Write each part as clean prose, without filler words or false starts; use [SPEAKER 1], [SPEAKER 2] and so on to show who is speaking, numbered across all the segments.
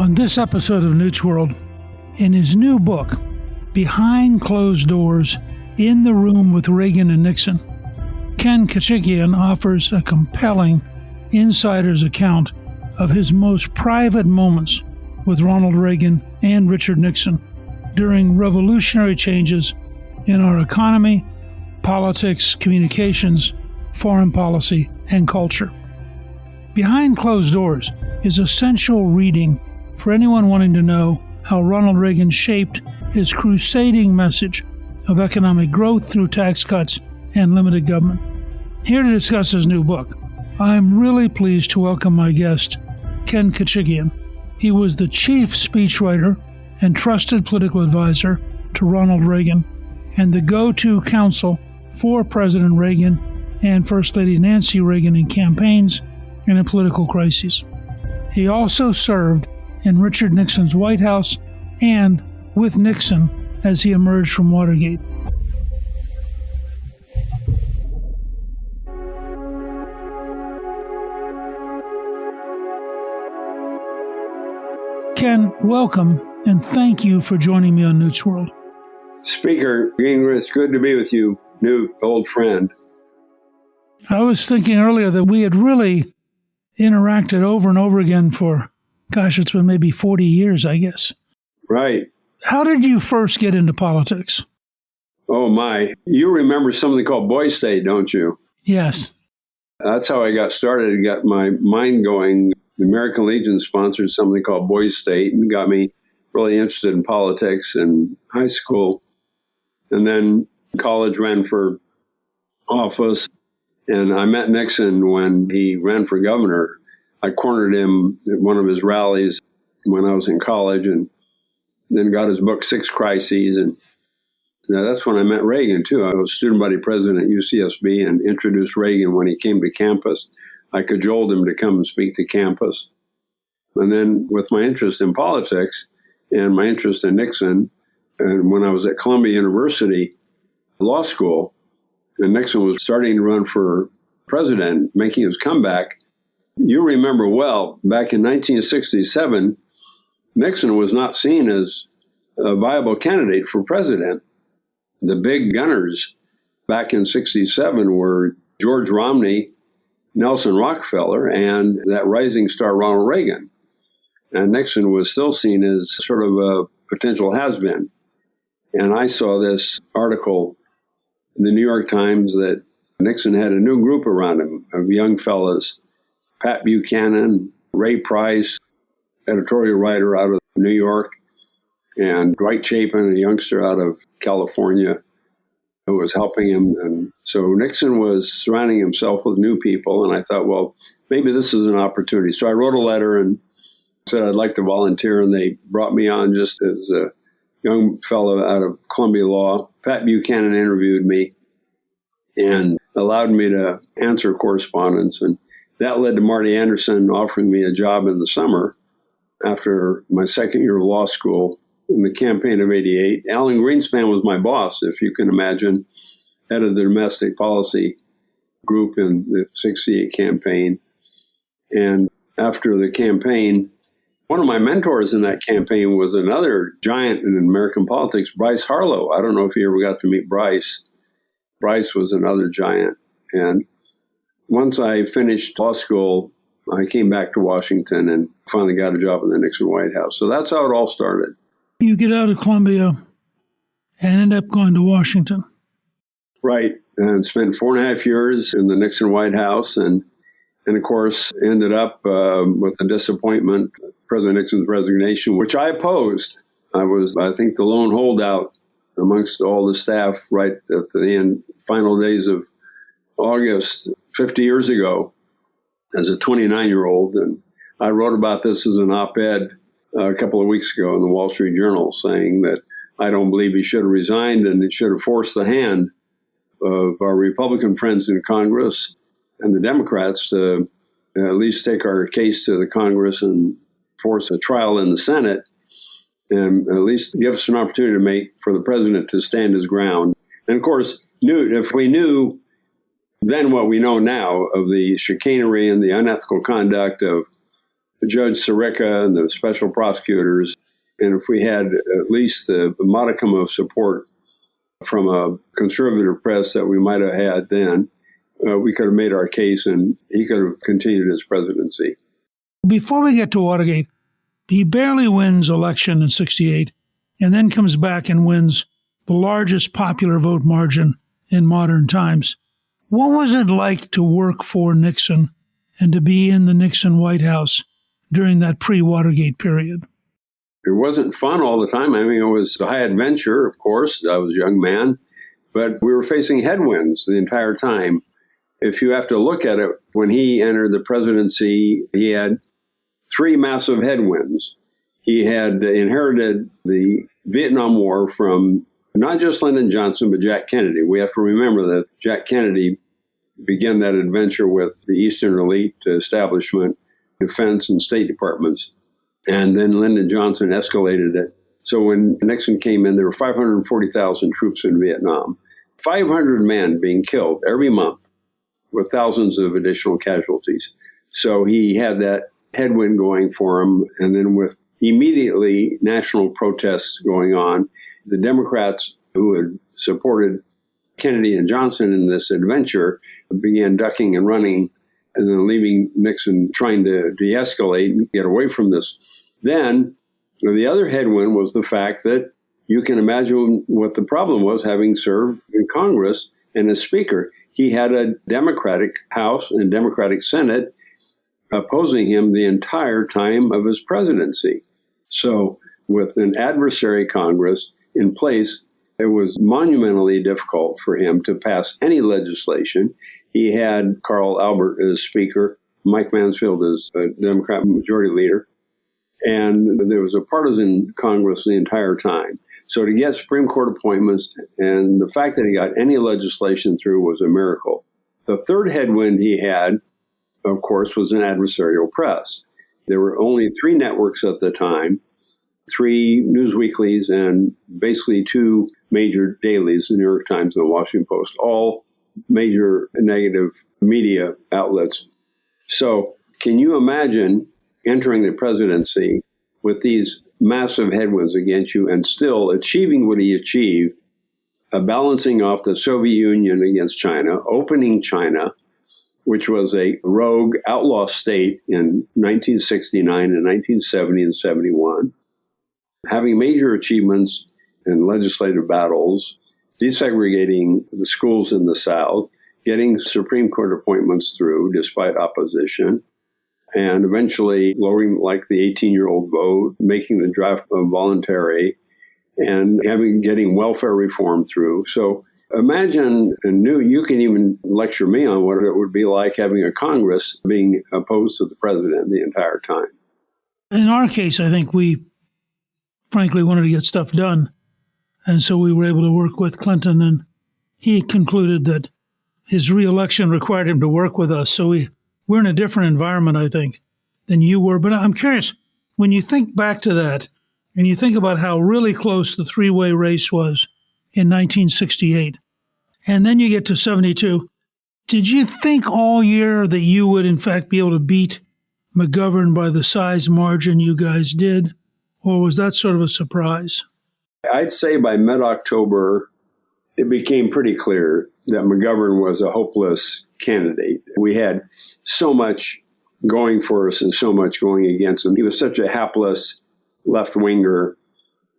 [SPEAKER 1] On this episode of Newt's World, in his new book, Behind Closed Doors, In the Room with Reagan and Nixon, Ken Khachigian offers a compelling insider's account of his most private moments with Ronald Reagan and Richard Nixon during revolutionary changes in our economy, politics, communications, foreign policy, and culture. Behind Closed Doors is essential reading for anyone wanting to know how Ronald Reagan shaped his crusading message of economic growth through tax cuts and limited government. Here to discuss his new book, I'm really pleased to welcome my guest, Ken Khachigian. He was the chief speechwriter and trusted political advisor to Ronald Reagan and the go-to counsel for President Reagan and First Lady Nancy Reagan in campaigns and in political crises. He also served in Richard Nixon's White House and with Nixon as he emerged from Watergate. Ken, welcome, and thank you for joining me on Newt's World.
[SPEAKER 2] Speaker Gingrich, good to be with you, Newt, old friend.
[SPEAKER 1] I was thinking earlier that we had really interacted over and over again for, it's been maybe 40 years, I guess.
[SPEAKER 2] Right.
[SPEAKER 1] How did you first get into politics?
[SPEAKER 2] Oh, my. You remember something called Boy State, don't you?
[SPEAKER 1] Yes.
[SPEAKER 2] That's how I got started and got my mind going. The American Legion sponsored something called Boy State and got me really interested in politics in high school. And then college, ran for office. And I met Nixon when he ran for governor. I cornered him at one of his rallies when I was in college and then got his book, Six Crises. And that's when I met Reagan, too. I was student body president at UCSB and introduced Reagan when he came to campus. I cajoled him to come and speak to campus. And then with my interest in politics and my interest in Nixon, and when I was at Columbia University Law School, and Nixon was starting to run for president, making his comeback, you remember well, back in 1967, Nixon was not seen as a viable candidate for president. The big gunners back in 67 were George Romney, Nelson Rockefeller, and that rising star Ronald Reagan. And Nixon was still seen as sort of a potential has-been. And I saw this article in the New York Times that Nixon had a new group around him of young fellas, Pat Buchanan, Ray Price, editorial writer out of New York, and Dwight Chapin, a youngster out of California, who was helping him. And so Nixon was surrounding himself with new people, and I thought, well, maybe this is an opportunity. So I wrote a letter and said I'd like to volunteer, and they brought me on just as a young fellow out of Columbia Law. Pat Buchanan interviewed me and allowed me to answer correspondence, and that led to Marty Anderson offering me a job in the summer after my second year of law school in the campaign of '88. Alan Greenspan was my boss, if you can imagine, head of the domestic policy group in the '68 campaign. And after the campaign, one of my mentors in that campaign was another giant in American politics, Bryce Harlow. I don't know if you ever got to meet Bryce. Bryce was another giant. And once I finished law school, I came back to Washington and finally got a job in the Nixon White House. So that's how it all started.
[SPEAKER 1] You get out of Columbia and end up going to Washington.
[SPEAKER 2] Right. And spent 4.5 years in the Nixon White House and of course, ended up with the disappointment, President Nixon's resignation, which I opposed. I was, I think, the lone holdout amongst all the staff right at the final days of August 50 years ago as a 29-year-old. And I wrote about this as an op-ed a couple of weeks ago in the Wall Street Journal saying that I don't believe he should have resigned and he should have forced the hand of our Republican friends in Congress and the Democrats to at least take our case to the Congress and force a trial in the Senate and at least give us an opportunity for the president to stand his ground. And of course, Newt, if we knew then what we know now of the chicanery and the unethical conduct of Judge Sirica and the special prosecutors. And if we had at least a modicum of support from a conservative press that we might have had then, we could have made our case and he could have continued his presidency.
[SPEAKER 1] Before we get to Watergate, he barely wins election in 68 and then comes back and wins the largest popular vote margin in modern times. What was it like to work for Nixon and to be in the Nixon White House during that pre-Watergate period?
[SPEAKER 2] It wasn't fun all the time. I mean, it was a high adventure, of course. I was a young man, but we were facing headwinds the entire time. If you have to look at it, when he entered the presidency, he had three massive headwinds. He had inherited the Vietnam War from not just Lyndon Johnson, but Jack Kennedy. We have to remember that Jack Kennedy began that adventure with the Eastern elite establishment, defense and state departments. And then Lyndon Johnson escalated it. So when Nixon came in, there were 540,000 troops in Vietnam, 500 men being killed every month with thousands of additional casualties. So he had that headwind going for him. And then with immediately national protests going on, the Democrats who had supported Kennedy and Johnson in this adventure began ducking and running and then leaving Nixon trying to de-escalate and get away from this. Then the other headwind was the fact that you can imagine what the problem was, having served in Congress and as Speaker. He had a Democratic House and Democratic Senate opposing him the entire time of his presidency. So with an adversary Congress in place, it was monumentally difficult for him to pass any legislation. He had Carl Albert as Speaker, Mike Mansfield as a Democrat Majority Leader, and there was a partisan Congress the entire time. So to get Supreme Court appointments and the fact that he got any legislation through was a miracle. The third headwind he had, of course, was an adversarial press. There were only 3 networks at the time, 3 news weeklies, and basically 2 major dailies, the New York Times and the Washington Post, all major negative media outlets. So can you imagine entering the presidency with these massive headwinds against you and still achieving what he achieved, balancing off the Soviet Union against China, opening China, which was a rogue outlaw state in 1969 and 1970 and 71, having major achievements in legislative battles, desegregating the schools in the South, getting Supreme Court appointments through despite opposition, and eventually lowering like the 18-year-old vote, making the draft voluntary, and getting welfare reform through. So imagine, and Newt, you can even lecture me on what it would be like having a Congress being opposed to the president the entire time.
[SPEAKER 1] In our case, I think we frankly wanted to get stuff done. And so we were able to work with Clinton, and he concluded that his reelection required him to work with us. So we're in a different environment, I think, than you were. But I'm curious, when you think back to that and you think about how really close the 3-way race was in 1968, and then you get to 72, did you think all year that you would, in fact, be able to beat McGovern by the size margin you guys did? Or was that sort of a surprise?
[SPEAKER 2] I'd say by mid-October, it became pretty clear that McGovern was a hopeless candidate. We had so much going for us and so much going against him. He was such a hapless left-winger,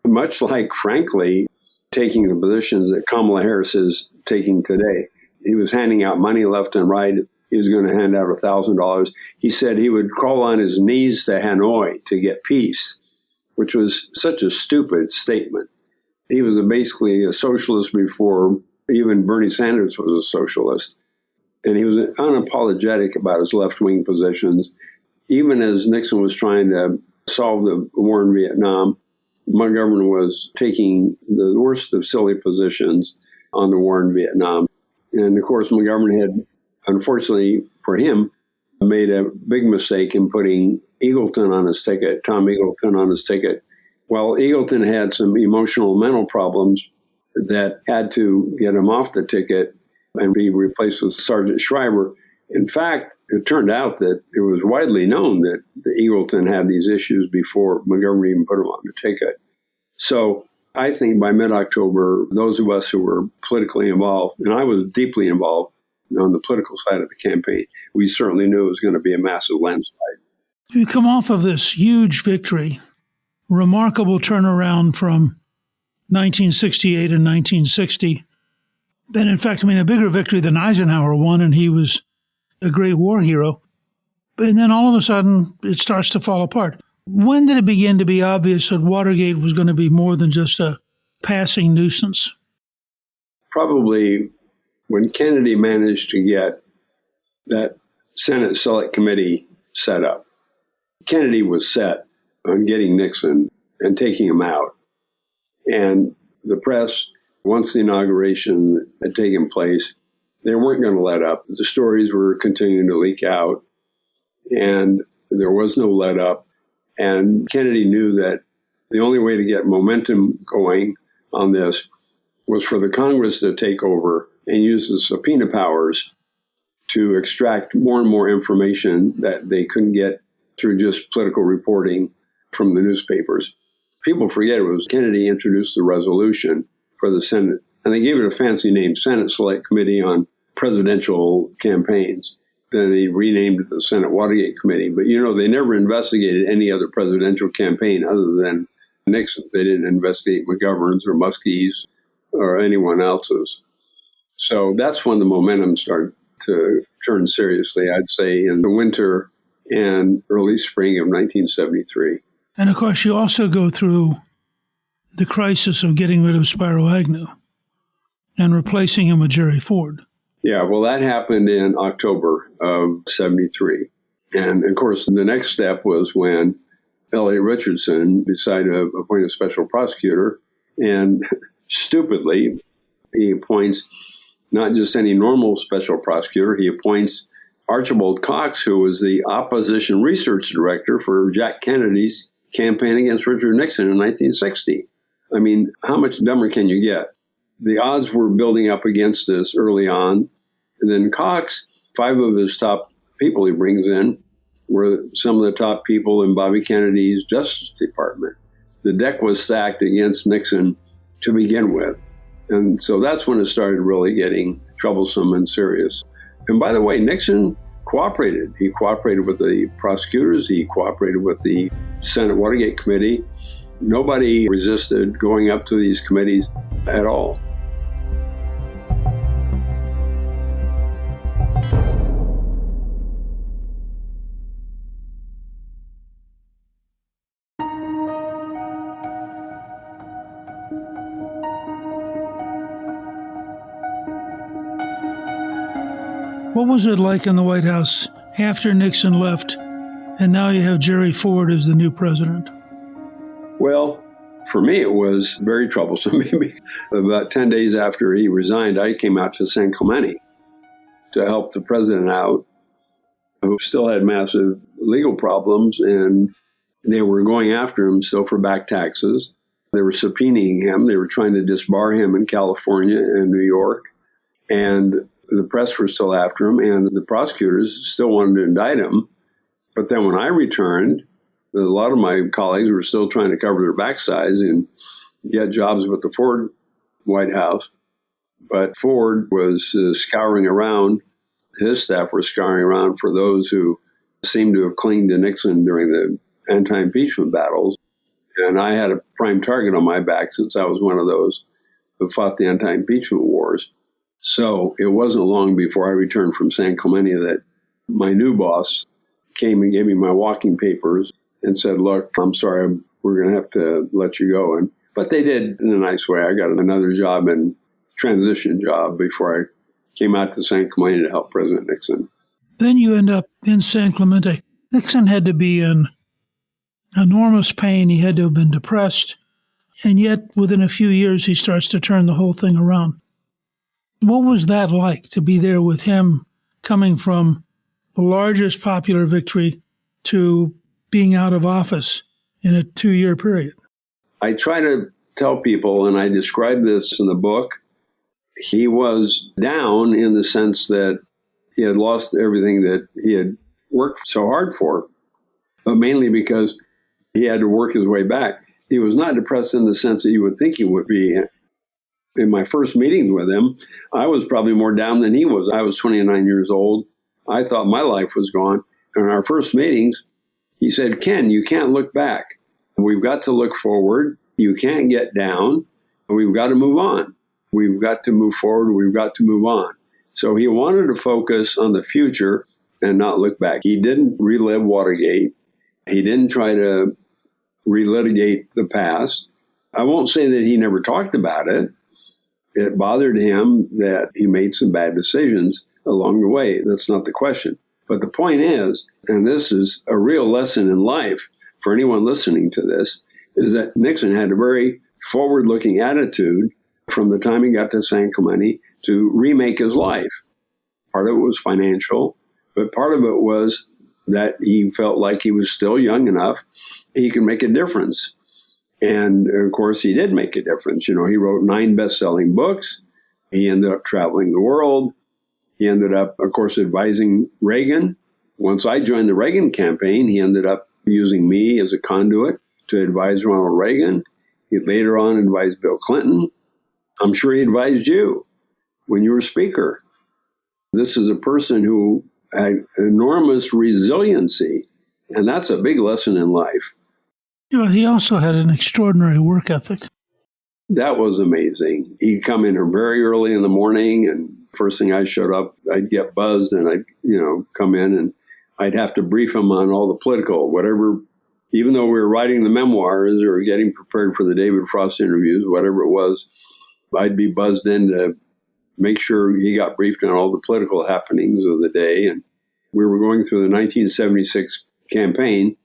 [SPEAKER 2] much like, frankly, taking the positions that Kamala Harris is taking today. He was handing out money left and right. He was going to hand out $1,000. He said he would crawl on his knees to Hanoi to get peace, which was such a stupid statement. He was basically a socialist before even Bernie Sanders was a socialist. And he was unapologetic about his left-wing positions. Even as Nixon was trying to solve the war in Vietnam, McGovern was taking the worst of silly positions on the war in Vietnam. And of course, McGovern had, unfortunately for him, made a big mistake in putting Eagleton on his ticket, Tom Eagleton on his ticket. Well, Eagleton had some emotional mental problems that had to get him off the ticket and be replaced with Sergeant Schreiber. In fact, it turned out that it was widely known that Eagleton had these issues before McGovern even put him on the ticket. So I think by mid-October, those of us who were politically involved, and I was deeply involved on the political side of the campaign, we certainly knew it was going to be a massive landslide.
[SPEAKER 1] You come off of this huge victory, remarkable turnaround from 1968 and 1960. And in fact, a bigger victory than Eisenhower won, and he was a great war hero. And then all of a sudden, it starts to fall apart. When did it begin to be obvious that Watergate was going to be more than just a passing nuisance?
[SPEAKER 2] Probably when Kennedy managed to get that Senate Select Committee set up. Kennedy was set on getting Nixon and taking him out. And the press, once the inauguration had taken place, they weren't going to let up. The stories were continuing to leak out, and there was no let up. And Kennedy knew that the only way to get momentum going on this was for the Congress to take over and use the subpoena powers to extract more and more information that they couldn't get through just political reporting from the newspapers. People forget it was Kennedy introduced the resolution for the Senate, and they gave it a fancy name, Senate Select Committee on Presidential Campaigns. Then they renamed it the Senate Watergate Committee. But, they never investigated any other presidential campaign other than Nixon's. They didn't investigate McGovern's or Muskie's or anyone else's. So that's when the momentum started to turn seriously, I'd say, in the winter and early spring of 1973.
[SPEAKER 1] And, of course, you also go through the crisis of getting rid of Spiro Agnew and replacing him with Jerry Ford.
[SPEAKER 2] Yeah, well, that happened in October of 73. And, of course, the next step was when Elliot Richardson decided to appoint a special prosecutor. And stupidly, he appoints not just any normal special prosecutor, he appoints Archibald Cox, who was the opposition research director for Jack Kennedy's campaign against Richard Nixon in 1960. How much dumber can you get? The odds were building up against us early on. And then Cox, 5 of his top people he brings in were some of the top people in Bobby Kennedy's Justice Department. The deck was stacked against Nixon to begin with. And so that's when it started really getting troublesome and serious. And by the way, Nixon cooperated. He cooperated with the prosecutors. He cooperated with the Senate Watergate Committee. Nobody resisted going up to these committees at all.
[SPEAKER 1] What was it like in the White House after Nixon left, and now you have Jerry Ford as the new president?
[SPEAKER 2] Well, for me, it was very troublesome. About 10 days after he resigned, I came out to San Clemente to help the president out, who still had massive legal problems, and they were going after him still for back taxes. They were subpoenaing him. They were trying to disbar him in California and New York. And the press were still after him, and the prosecutors still wanted to indict him. But then when I returned, a lot of my colleagues were still trying to cover their backsides and get jobs with the Ford White House. But Ford was scouring around, his staff were scouring around for those who seemed to have clinged to Nixon during the anti-impeachment battles. And I had a prime target on my back since I was one of those who fought the anti-impeachment wars. So it wasn't long before I returned from San Clemente that my new boss came and gave me my walking papers and said, look, I'm sorry, we're going to have to let you go. But they did in a nice way. I got another job and transition job before I came out to San Clemente to help President Nixon.
[SPEAKER 1] Then you end up in San Clemente. Nixon had to be in enormous pain. He had to have been depressed. And yet, within a few years, he starts to turn the whole thing around. What was that like to be there with him coming from the largest popular victory to being out of office in a 2-year period?
[SPEAKER 2] I try to tell people, and I describe this in the book, he was down in the sense that he had lost everything that he had worked so hard for. but mainly because he had to work his way back. He was not depressed in the sense that you would think he would be. In my first meetings with him, I was probably more down than he was. I was 29 years old. I thought my life was gone. In our first meetings, he said, Ken, you can't look back. We've got to look forward. You can't get down. We've got to move on. We've got to move forward. We've got to move on. So he wanted to focus on the future and not look back. He didn't relive Watergate. He didn't try to relitigate the past. I won't say that he never talked about it. It bothered him that he made some bad decisions along the way. That's not the question. But the point is, and this is a real lesson in life for anyone listening to this, is that Nixon had a very forward-looking attitude from the time he got to San Clemente to remake his life. Part of it was financial, but part of it was that he felt like he was still young enough, he could make a difference. And, of course, he did make a difference. You know, he wrote 9 best-selling books. He ended up traveling the world. He ended up, of course, advising Reagan. Once I joined the Reagan campaign, he ended up using me as a conduit to advise Ronald Reagan. He later on advised Bill Clinton. I'm sure he advised you when you were Speaker. This is a person who had enormous resiliency, and that's a big lesson in life.
[SPEAKER 1] You know, he also had an extraordinary work ethic.
[SPEAKER 2] That was amazing. He'd come in very early in the morning, and first thing I showed up, I'd get buzzed, and I'd, come in, and I'd have to brief him on all the political, whatever, even though we were writing the memoirs or getting prepared for the David Frost interviews, whatever it was, I'd be buzzed in to make sure he got briefed on all the political happenings of the day. And we were going through the 1976 campaign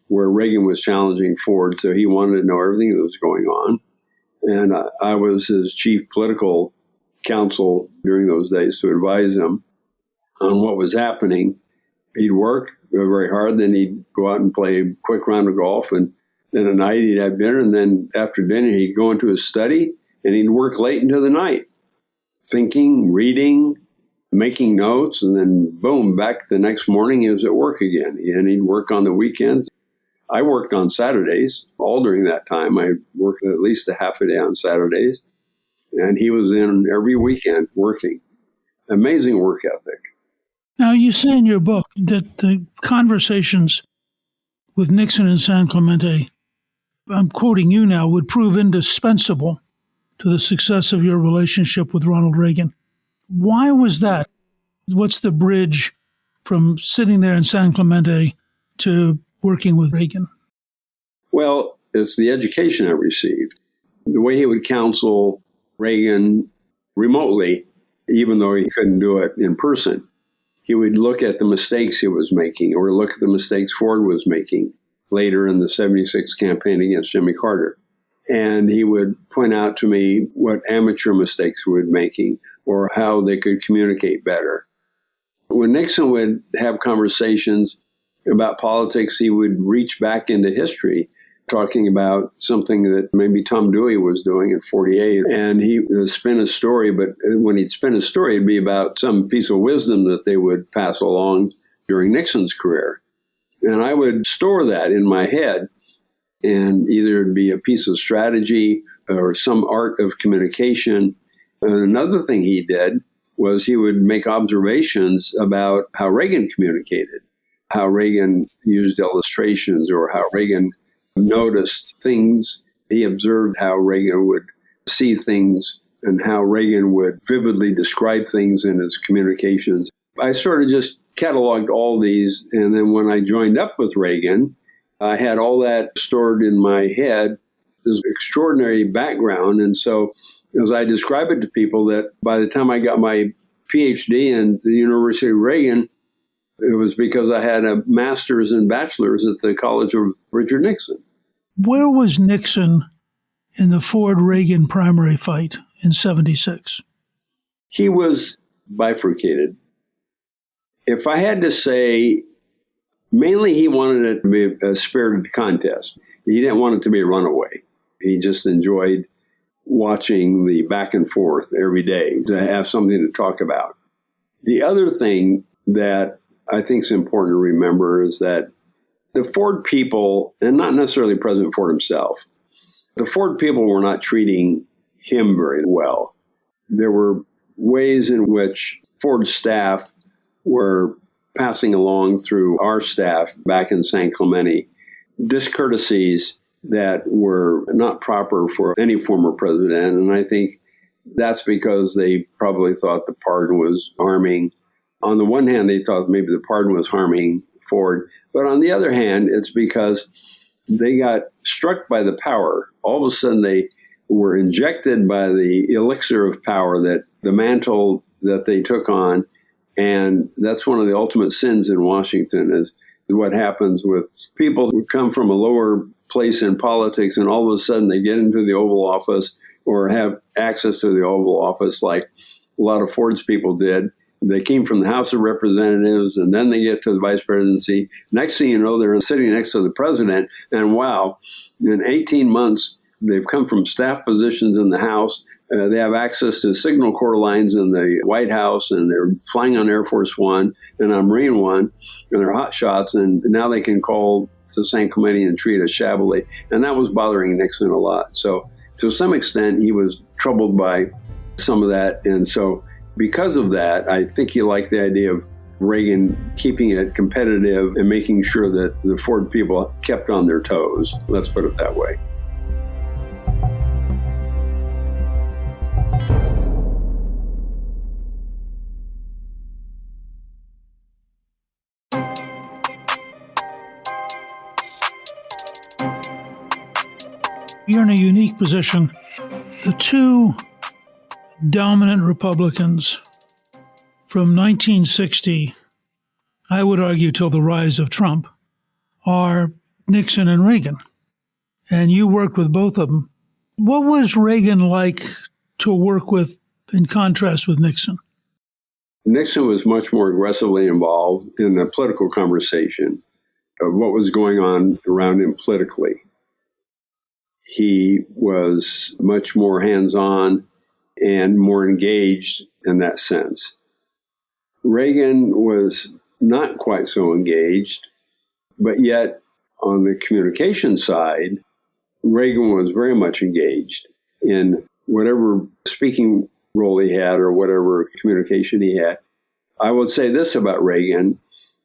[SPEAKER 2] where Reagan was challenging Ford, so he wanted to know everything that was going on. And I was his chief political counsel during those days to advise him on what was happening. He'd work very hard, then he'd go out and play a quick round of golf, and then at night he'd have dinner, and then after dinner he'd go into his study, and he'd work late into the night, thinking, reading, making notes, and then boom, back the next morning he was at work again, and he'd work on the weekends. I worked on Saturdays all during that time. I worked at least a half a day on Saturdays, and he was in every weekend working. Amazing work ethic.
[SPEAKER 1] Now, you say in your book that the conversations with Nixon and San Clemente, I'm quoting you now, would prove indispensable to the success of your relationship with Ronald Reagan. Why was that? What's the bridge from sitting there in San Clemente to working with Reagan?
[SPEAKER 2] Well, it's the education I received. The way he would counsel Reagan remotely, even though he couldn't do it in person, he would look at the mistakes he was making or look at the mistakes Ford was making later in the 76 campaign against Jimmy Carter. And he would point out to me what amateur mistakes he was making or how they could communicate better. When Nixon would have conversations about politics, he would reach back into history, talking about something that maybe Tom Dewey was doing in 48. And he would spin a story, but when he'd spin a story, it'd be about some piece of wisdom that they would pass along during Nixon's career. And I would store that in my head, and either it'd be a piece of strategy or some art of communication. And another thing he did was he would make observations about how Reagan communicated, how Reagan used illustrations, or how Reagan noticed things. He observed how Reagan would see things and how Reagan would vividly describe things in his communications. I sort of just cataloged all these, and then when I joined up with Reagan, I had all that stored in my head, this extraordinary background. And so as I describe it to people, that by the time I got my PhD in the University of Reagan, it was because I had a master's and bachelor's at the College of Richard Nixon.
[SPEAKER 1] Where was Nixon in the Ford-Reagan primary fight in 76?
[SPEAKER 2] He was bifurcated. If I had to say, mainly he wanted it to be a spirited contest. He didn't want it to be a runaway. He just enjoyed watching the back and forth every day to have something to talk about. The other thing that I think is important to remember is that the Ford people, and not necessarily President Ford himself, the Ford people were not treating him very well. There were ways in which Ford's staff were passing along through our staff back in San Clemente discourtesies that were not proper for any former president. And I think that's because they probably thought the pardon was harming. On the one hand, they thought maybe the pardon was harming Ford. But on the other hand, it's because they got struck by the power. All of a sudden, they were injected by the elixir of power, that the mantle that they took on. And that's one of the ultimate sins in Washington is what happens with people who come from a lower place in politics, and all of a sudden they get into the Oval Office or have access to the Oval Office like a lot of Ford's people did. They came from the House of Representatives, and then they get to the vice presidency. Next thing you know, they're sitting next to the president, and wow, in 18 months, they've come from staff positions in the House. They have access to signal corps lines in the White House, and they're flying on Air Force One and on Marine One, and they're hot shots, and now they can call to San Clemente and treat us shabbily. And that was bothering Nixon a lot. So to some extent, he was troubled by some of that. And so because of that, I think he liked the idea of Reagan keeping it competitive and making sure that the Ford people kept on their toes. Let's put it that way.
[SPEAKER 1] You're in a unique position. The two dominant Republicans from 1960, I would argue till the rise of Trump, are Nixon and Reagan. And you worked with both of them. What was Reagan like to work with in contrast with Nixon?
[SPEAKER 2] Nixon was much more aggressively involved in the political conversation of what was going on around him politically. He was much more hands-on and more engaged in that sense. Reagan was not quite so engaged, but yet on the communication side, Reagan was very much engaged in whatever speaking role he had or whatever communication he had. I would say this about Reagan.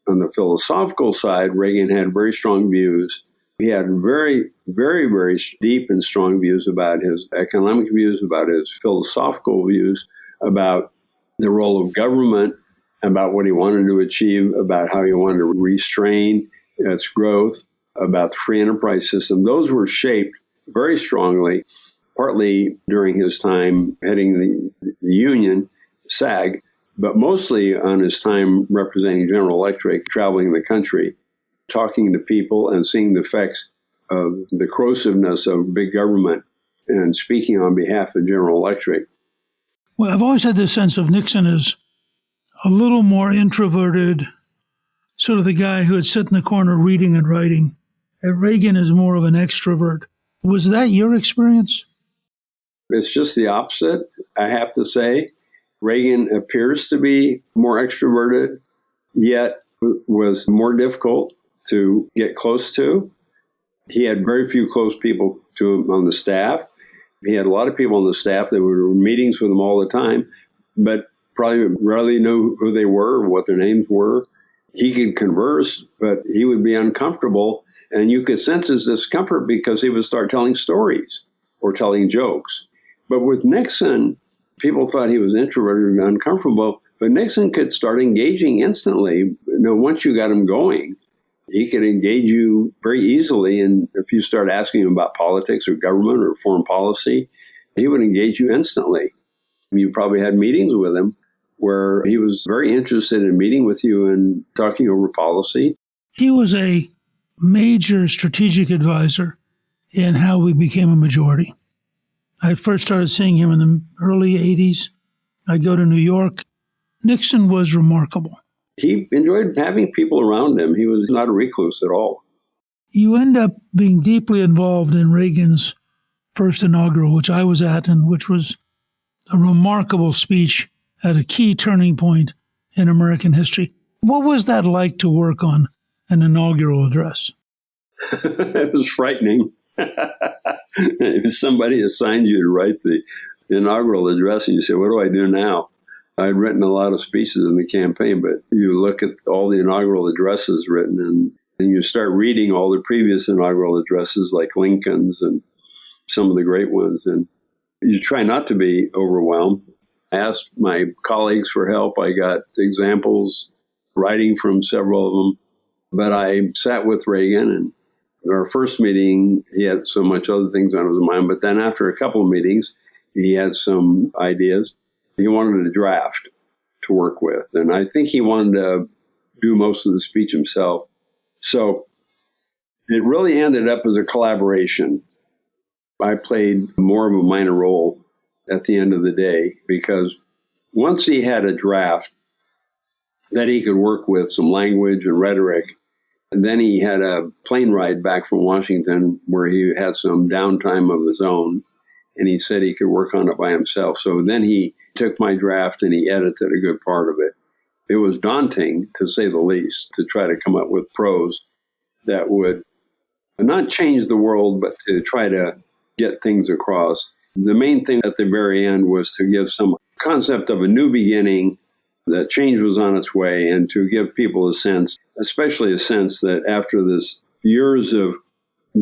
[SPEAKER 2] On the philosophical side, Reagan had very strong views. He had very, very, very deep and strong views about his economic views, about his philosophical views, about the role of government, about what he wanted to achieve, about how he wanted to restrain its growth, about the free enterprise system. Those were shaped very strongly, partly during his time heading the union, SAG, but mostly on his time representing General Electric, traveling the country, talking to people and seeing the effects of the corrosiveness of big government and speaking on behalf of General Electric.
[SPEAKER 1] Well, I've always had this sense of Nixon as a little more introverted, sort of the guy who would sit in the corner reading and writing. And Reagan is more of an extrovert. Was that your experience?
[SPEAKER 2] It's just the opposite, I have to say. Reagan appears to be more extroverted, yet was more difficult to get close to. He had very few close people to him on the staff. He had a lot of people on the staff that were in meetings with him all the time, but probably rarely knew who they were or what their names were. He could converse, but he would be uncomfortable, and you could sense his discomfort because he would start telling stories or telling jokes. But with Nixon, people thought he was introverted and uncomfortable, but Nixon could start engaging instantly. Once you got him going, he could engage you very easily. And if you start asking him about politics or government or foreign policy, he would engage you instantly. You probably had meetings with him where he was very interested in meeting with you and talking over policy.
[SPEAKER 1] He was a major strategic advisor in how we became a majority. I first started seeing him in the early 80s. I'd go to New York. Nixon was remarkable.
[SPEAKER 2] He enjoyed having people around him. He was not a recluse at all.
[SPEAKER 1] You end up being deeply involved in Reagan's first inaugural, which I was at, and which was a remarkable speech at a key turning point in American history. What was that like to work on an inaugural address?
[SPEAKER 2] It was frightening. If somebody assigned you to write the inaugural address and you say, what do I do now? I'd written a lot of speeches in the campaign, but you look at all the inaugural addresses written and you start reading all the previous inaugural addresses like Lincoln's and some of the great ones. And you try not to be overwhelmed. I asked my colleagues for help. I got examples, writing from several of them. But I sat with Reagan, and our first meeting, he had so much other things on his mind. But then after a couple of meetings, he had some ideas. He wanted a draft to work with. And I think he wanted to do most of the speech himself. So it really ended up as a collaboration. I played more of a minor role at the end of the day, because once he had a draft that he could work with, some language and rhetoric, and then he had a plane ride back from Washington where he had some downtime of his own, and he said he could work on it by himself. So then he took my draft and he edited a good part of it. It was daunting, to say the least, to try to come up with prose that would not change the world, but to try to get things across. The main thing at the very end was to give some concept of a new beginning, that change was on its way, and to give people a sense, especially a sense that after this years of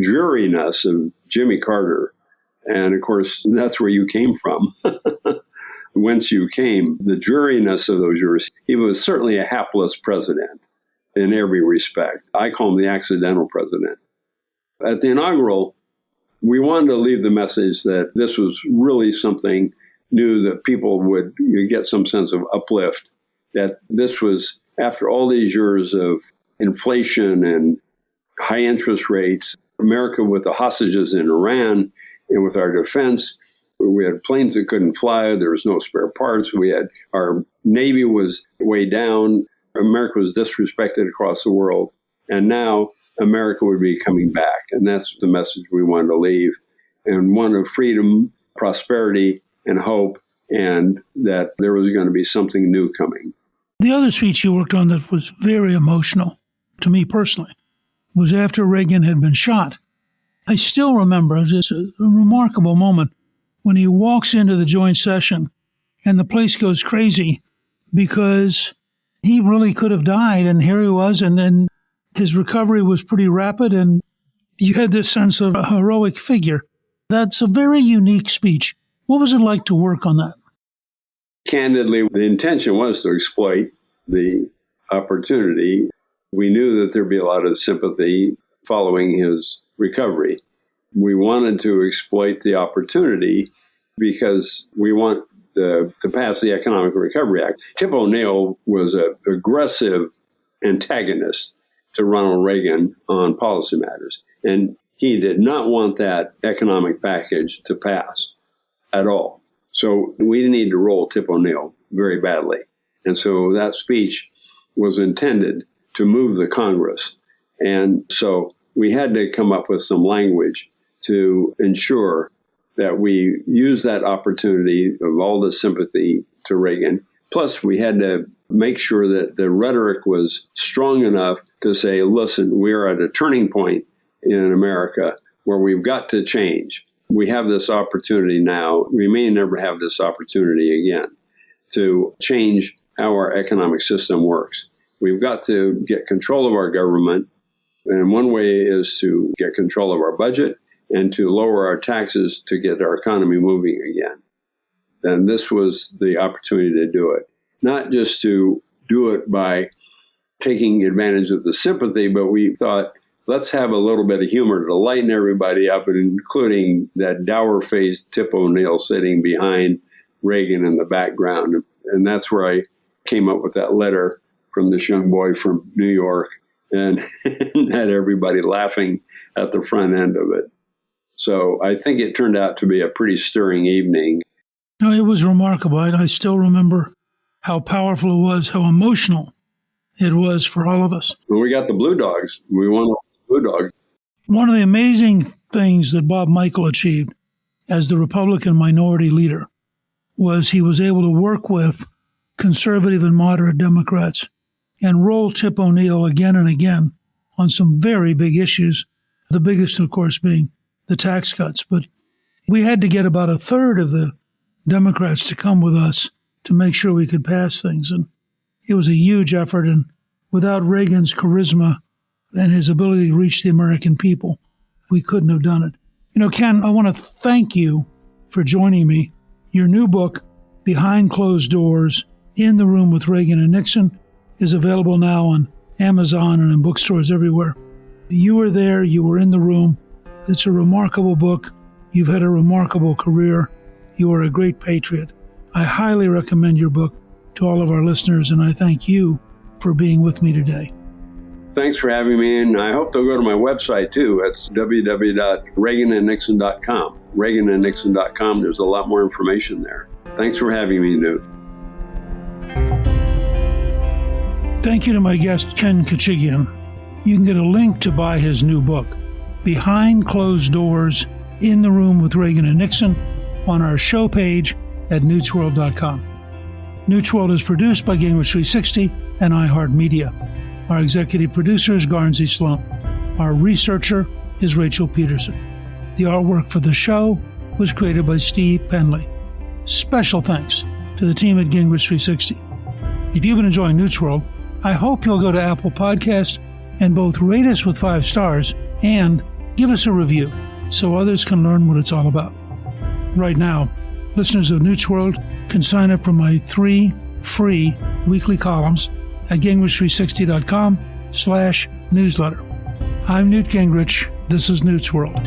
[SPEAKER 2] dreariness of Jimmy Carter, and of course, that's where you came from, whence you came, the dreariness of those years, he was certainly a hapless president in every respect. I call him the accidental president. At the inaugural, we wanted to leave the message that this was really something new, that people would get some sense of uplift, that this was, after all these years of inflation and high interest rates, America with the hostages in Iran and with our defense, we had planes that couldn't fly, there was no spare parts, our Navy was way down, America was disrespected across the world, and now America would be coming back. And that's the message we wanted to leave. And one of freedom, prosperity, and hope, and that there was going to be something new coming.
[SPEAKER 1] The other speech you worked on that was very emotional to me personally was after Reagan had been shot. I still remember it's a remarkable moment when he walks into the joint session and the place goes crazy because he really could have died, and here he was, and then his recovery was pretty rapid, and you had this sense of a heroic figure. That's a very unique speech. What was it like to work on that?
[SPEAKER 2] Candidly, the intention was to exploit the opportunity. We knew that there'd be a lot of sympathy following his recovery. We wanted to exploit the opportunity because we want to pass the Economic Recovery Act. Tip O'Neill was an aggressive antagonist to Ronald Reagan on policy matters. And he did not want that economic package to pass at all. So we need to roll Tip O'Neill very badly. And so that speech was intended to move the Congress. And so we had to come up with some language to ensure that we use that opportunity of all the sympathy to Reagan. Plus, we had to make sure that the rhetoric was strong enough to say, listen, we are at a turning point in America where we've got to change. We have this opportunity now. We may never have this opportunity again to change how our economic system works. We've got to get control of our government. And one way is to get control of our budget and to lower our taxes to get our economy moving again. And this was the opportunity to do it. Not just to do it by taking advantage of the sympathy, but we thought, let's have a little bit of humor to lighten everybody up, including that dour-faced Tip O'Neill sitting behind Reagan in the background. And that's where I came up with that letter from this young boy from New York and had everybody laughing at the front end of it. So I think it turned out to be a pretty stirring evening.
[SPEAKER 1] No, it was remarkable. I still remember how powerful it was, how emotional it was for all of us.
[SPEAKER 2] When we got the Blue Dogs, we won the Blue Dogs.
[SPEAKER 1] One of the amazing things that Bob Michel achieved as the Republican minority leader was he was able to work with conservative and moderate Democrats and roll Tip O'Neill again and again on some very big issues The biggest, of course, being the tax cuts. But we had to get about a third of the Democrats to come with us to make sure we could pass things. And it was a huge effort. And without Reagan's charisma and his ability to reach the American people, we couldn't have done it. You know, Ken, I want to thank you for joining me. Your new book, Behind Closed Doors, In the Room with Reagan and Nixon, is available now on Amazon and in bookstores everywhere. You were there. You were in the room. It's a remarkable book. You've had a remarkable career. You are a great patriot. I highly recommend your book to all of our listeners, and I thank you for being with me today.
[SPEAKER 2] Thanks for having me, and I hope they'll go to my website, too. It's www.reaganandnixon.com. reaganandnixon.com. There's a lot more information there. Thanks for having me, Newt.
[SPEAKER 1] Thank you to my guest, Ken Khachigian. You can get a link to buy his new book, Behind Closed Doors, In the Room with Reagan and Nixon, on our show page at newtsworld.com. Newt's World is produced by Gingrich 360 and iHeartMedia. Our executive producer is Garnsey Sloan. Our researcher is Rachel Peterson. The artwork for the show was created by Steve Penley. Special thanks to the team at Gingrich 360. If you've been enjoying Newt's World, I hope you'll go to Apple Podcasts and both rate us with 5 stars and give us a review so others can learn what it's all about. Right now, listeners of Newt's World can sign up for my 3 free weekly columns at gingrich360.com/newsletter. I'm Newt Gingrich. This is Newt's World.